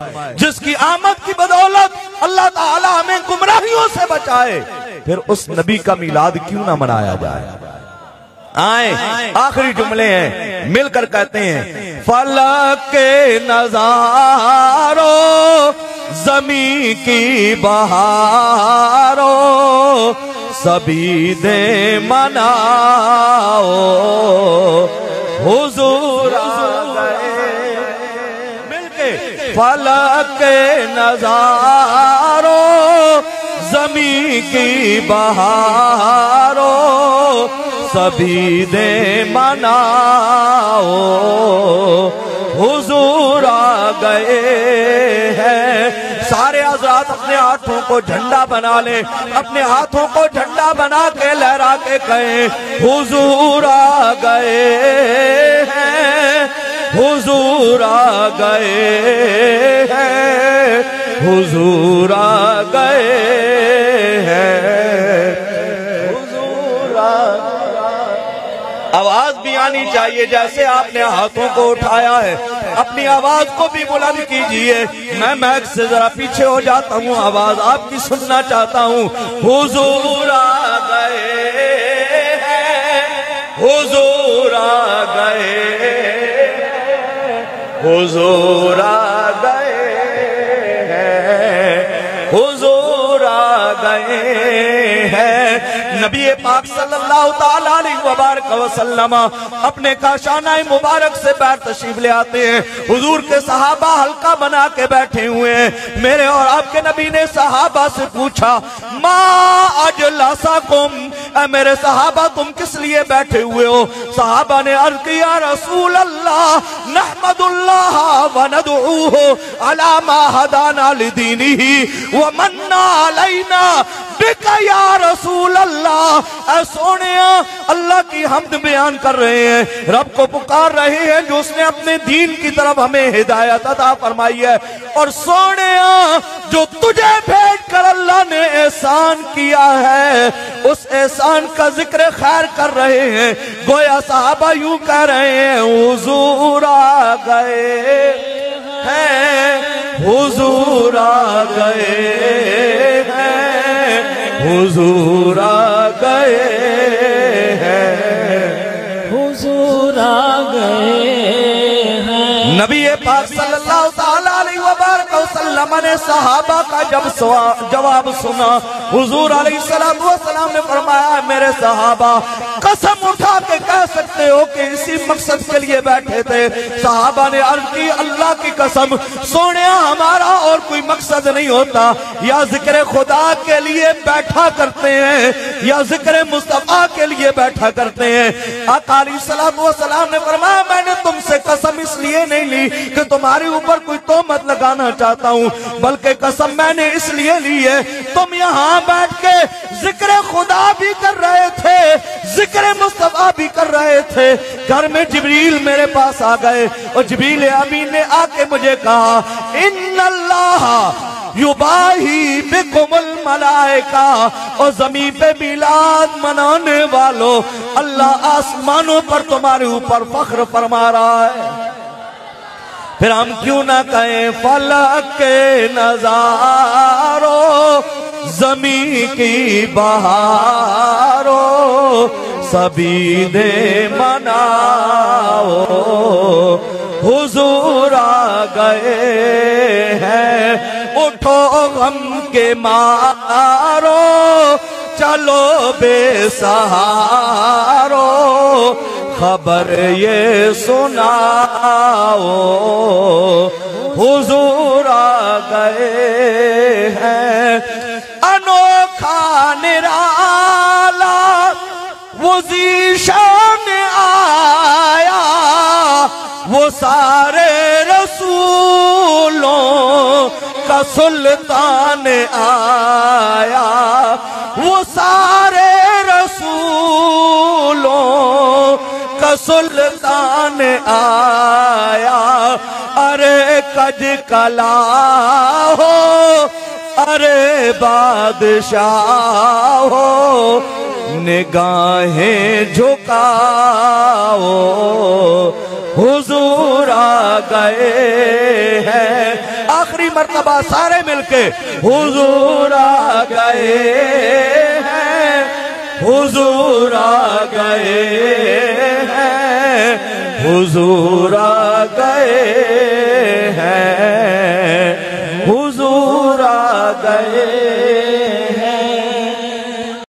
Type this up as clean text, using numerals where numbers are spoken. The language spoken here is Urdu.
جس کی آمد کی بدولت اللہ تعالی ہمیں گمراہیوں سے بچائے، پھر اس نبی کا میلاد کیوں نہ منایا جائے؟ آئیں آخری جملے ہیں، مل کر کہتے ہیں فلک کے نظاروں زمین کی بہاروں سبھی دے مناؤ حضور آ گئے، مل کے فلک کے نظاروں زمین کی بہاروں سبھی دے مناؤ حضور آ گئے ہیں۔ سارے حضرات اپنے ہاتھوں کو جھنڈا بنا لیں، اپنے ہاتھوں کو جھنڈا بنا کے لہرا کے کہیں حضور آ گئے ہیں، حضور آ گئے ہیں، حضور آ گئے ہیں، حضور آ گئے۔ آواز بھی آنی چاہیے، جیسے آپ نے ہاتھوں کو اٹھایا ہے اپنی آواز کو بھی بلند کیجئے۔ میں مائک سے ذرا پیچھے ہو جاتا ہوں، آواز آپ کی سننا چاہتا ہوں۔ حضور آ گئے ہیں، حضور آ گئے ہیں، حضور آ گئے ہیں، حضور آ گئے ہیں۔ نبی پاک صلی اللہ تعالیٰ علیہ وبارک وسلم اپنے کاشانہ مبارک سے باہر تشریف لے آتے ہیں، حضور کے صحابہ حلقہ بنا کے بیٹھے ہوئے ہیں۔ میرے اور آپ کے نبی نے صحابہ سے پوچھا ما اجلسکم، اے میرے صحابہ تم کس لیے بیٹھے ہوئے ہو؟ صحابہ نے عرض کیا رسول اللہ نحمد اللہ وندعوہ علی ما ہدانا لدینہ ومن علینا بک یا رسول اللہ۔ اے سونیا اللہ کی حمد بیان کر رہے ہیں، رب کو پکار رہے ہیں جو اس نے اپنے دین کی طرف ہمیں ہدایت عطا فرمائی ہے، اور سونیا جو تجھے بھیج کر اللہ نے احسان کیا ہے اس احسان کا ذکر خیر کر رہے ہیں۔ گویا صحابہ یوں کہہ رہے ہیں حضور آ گئے ہیں، حضور آ گئے ہیں، حضور آ گئے ہیں، حضور آ گئے ہیں۔ نبی پاک صلی اللہ تعالیٰ علیہ وبارک وسلم نے صحابہ کا جب جواب سنا، حضور علیہ السلام نے فرمایا میرے صحابہ قسم اٹھا کے کہہ سکتے ہو کہ اسی مقصد کے لیے بیٹھے تھے؟ صحابہ نے عرض کی اللہ کی قسم سونیا ہمارا اور کوئی مقصد نہیں ہوتا، یا ذکر خدا کے لیے بیٹھا کرتے ہیں یا ذکر مصطفیٰ کے لیے بیٹھا کرتے ہیں۔ آقا علیہ السلام نے فرمایا میں نے تم سے قسم اس لیے نہیں لی کہ تمہارے اوپر کوئی تہمت لگانا چاہتا ہوں، بلکہ قسم میں نے اس لیے لی ہے تم یہاں بیٹھ کے ذکر خدا بھی کر رہے تھے، ذکر مصطفیٰ بھی کر رہے تھے۔ گھر میں جبریل میرے پاس آ گئے اور جبریل امین نے آ کے مجھے کہا ان اللہ یباہی بکم الملائکہ، اور زمین پہ میلاد منانے والوں اللہ آسمانوں پر تمہارے اوپر فخر فرما رہا ہے۔ پھر ہم کیوں نہ کہیں فلک کے نظاروں زمین کی بہاروں سبھی دے مناؤ حضور آ گئے ہیں۔ اٹھو غم کے مارو چلو بے سہارو خبر یہ سناؤ حضور آ گئے ہیں۔ انوکھا نرالا وہ ذیشان آیا، وہ سارے رسولوں کا سلطان آیا، وہ سارے رسولوں کا سلطان آیا۔ ارے کج کلا ہو ارے بادشاہ ہو نگاہیں جھکاؤ حضور آ گئے ہیں۔ آخری مرتبہ سارے مل کے حضور آ گئے ہیں، حضور آ گئے ہیں، حضور آ گئے ہیں، حضور آ گئے